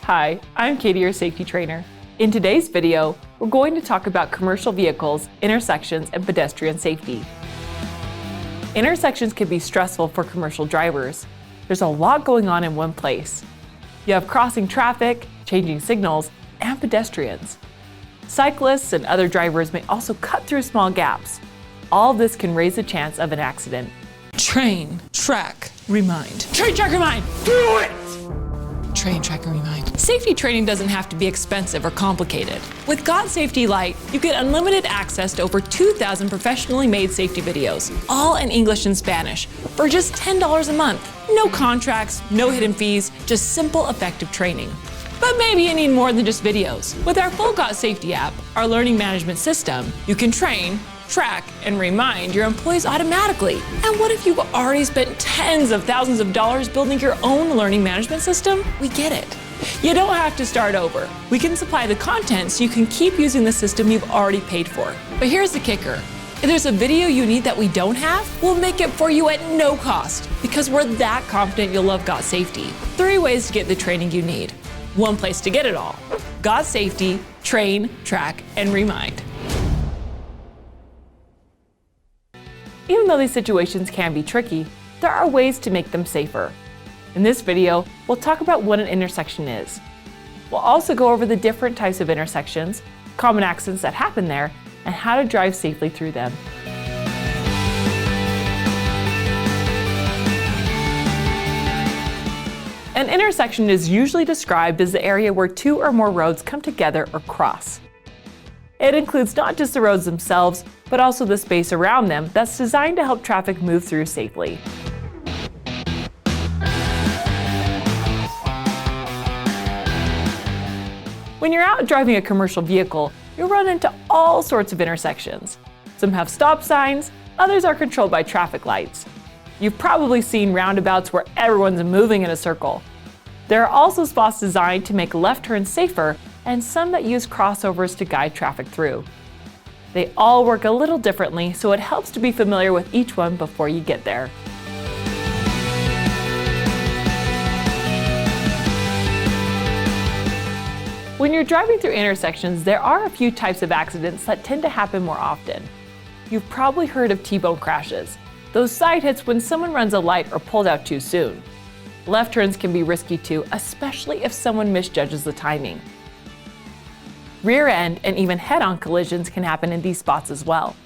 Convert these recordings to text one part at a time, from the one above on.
Hi, I'm Katie, your safety trainer. In today's video, we're going to talk about commercial vehicles, intersections, and pedestrian safety. Intersections can be stressful for commercial drivers. There's a lot going on in one place. You have crossing traffic, changing signals, and pedestrians. Cyclists and other drivers may also cut through small gaps. All of this can raise the chance of an accident. Train, track, remind. Train, track, remind! Do it! Train, track, and remind. Safety training doesn't have to be expensive or complicated. With GotSafety Lite, you get unlimited access to over 2,000 professionally made safety videos, all in English and Spanish, for just $10 a month. No contracts, no hidden fees, just simple, effective training. But maybe you need more than just videos. With our full GotSafety app, our learning management system, you can train, track, and remind your employees automatically. And what if you've already spent tens of thousands of dollars building your own learning management system? We get it. You don't have to start over. We can supply the content so you can keep using the system you've already paid for. But here's the kicker. If there's a video you need that we don't have, we'll make it for you at no cost, because we're that confident you'll love GotSafety. 3 ways to get the training you need. 1 place to get it all. GotSafety, train, track, and remind. Even though these situations can be tricky, there are ways to make them safer. In this video, we'll talk about what an intersection is. We'll also go over the different types of intersections, common accidents that happen there, and how to drive safely through them. An intersection is usually described as the area where 2 or more roads come together or cross. It includes not just the roads themselves, but also the space around them that's designed to help traffic move through safely. When you're out driving a commercial vehicle, you'll run into all sorts of intersections. Some have stop signs, others are controlled by traffic lights. You've probably seen roundabouts where everyone's moving in a circle. There are also spots designed to make left turns safer, and some that use crossovers to guide traffic through. They all work a little differently, so it helps to be familiar with each one before you get there. When you're driving through intersections, there are a few types of accidents that tend to happen more often. You've probably heard of T-bone crashes, those side hits when someone runs a light or pulls out too soon. Left turns can be risky too, especially if someone misjudges the timing. Rear end and even head-on collisions can happen in these spots as well.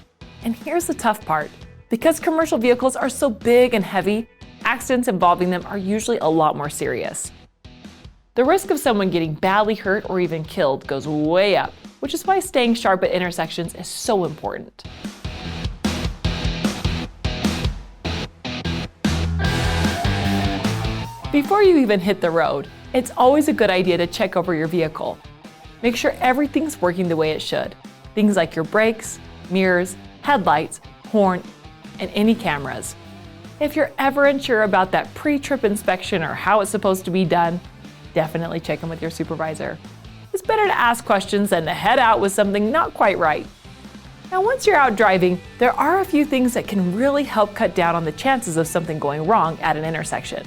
And here's the tough part. Because commercial vehicles are so big and heavy, accidents involving them are usually a lot more serious. The risk of someone getting badly hurt or even killed goes way up, which is why staying sharp at intersections is so important. Before you even hit the road, it's always a good idea to check over your vehicle. Make sure everything's working the way it should. Things like your brakes, mirrors, headlights, horn, and any cameras. If you're ever unsure about that pre-trip inspection or how it's supposed to be done, definitely check in with your supervisor. It's better to ask questions than to head out with something not quite right. Now, once you're out driving, there are a few things that can really help cut down on the chances of something going wrong at an intersection.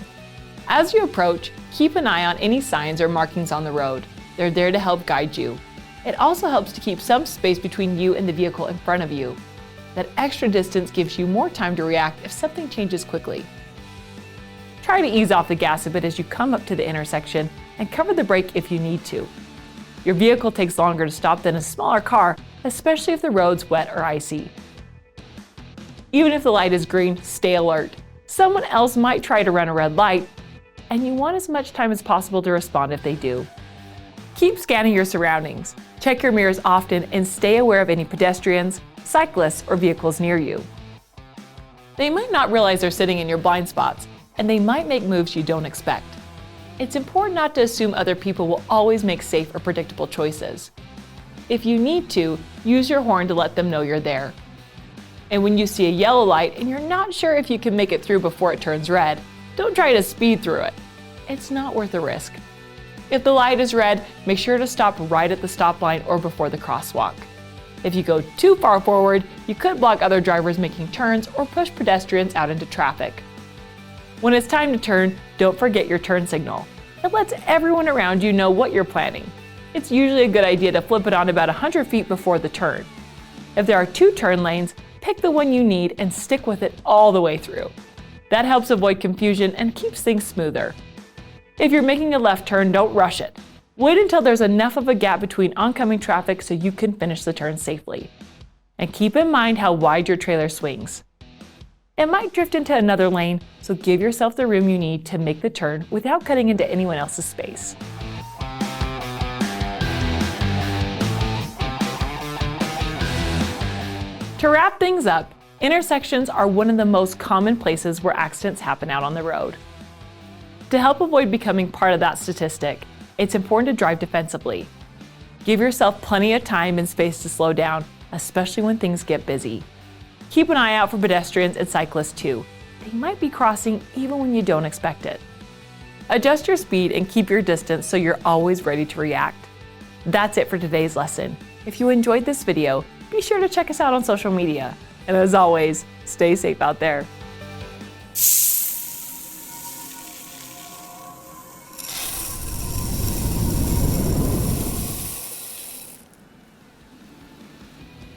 As you approach, keep an eye on any signs or markings on the road. They're there to help guide you. It also helps to keep some space between you and the vehicle in front of you. That extra distance gives you more time to react if something changes quickly. Try to ease off the gas a bit as you come up to the intersection and cover the brake if you need to. Your vehicle takes longer to stop than a smaller car, especially if the road's wet or icy. Even if the light is green, stay alert. Someone else might try to run a red light, and you want as much time as possible to respond if they do. Keep scanning your surroundings. Check your mirrors often and stay aware of any pedestrians, cyclists, or vehicles near you. They might not realize they're sitting in your blind spots, and they might make moves you don't expect. It's important not to assume other people will always make safe or predictable choices. If you need to, use your horn to let them know you're there. And when you see a yellow light and you're not sure if you can make it through before it turns red, don't try to speed through it. It's not worth the risk. If the light is red, make sure to stop right at the stop line or before the crosswalk. If you go too far forward, you could block other drivers making turns or push pedestrians out into traffic. When it's time to turn, don't forget your turn signal. It lets everyone around you know what you're planning. It's usually a good idea to flip it on about 100 feet before the turn. If there are 2 turn lanes, pick the one you need and stick with it all the way through. That helps avoid confusion and keeps things smoother. If you're making a left turn, don't rush it. Wait until there's enough of a gap between oncoming traffic so you can finish the turn safely. And keep in mind how wide your trailer swings. It might drift into another lane, so give yourself the room you need to make the turn without cutting into anyone else's space. To wrap things up, intersections are one of the most common places where accidents happen out on the road. To help avoid becoming part of that statistic, it's important to drive defensively. Give yourself plenty of time and space to slow down, especially when things get busy. Keep an eye out for pedestrians and cyclists too. They might be crossing even when you don't expect it. Adjust your speed and keep your distance so you're always ready to react. That's it for today's lesson. If you enjoyed this video, be sure to check us out on social media. And as always, stay safe out there.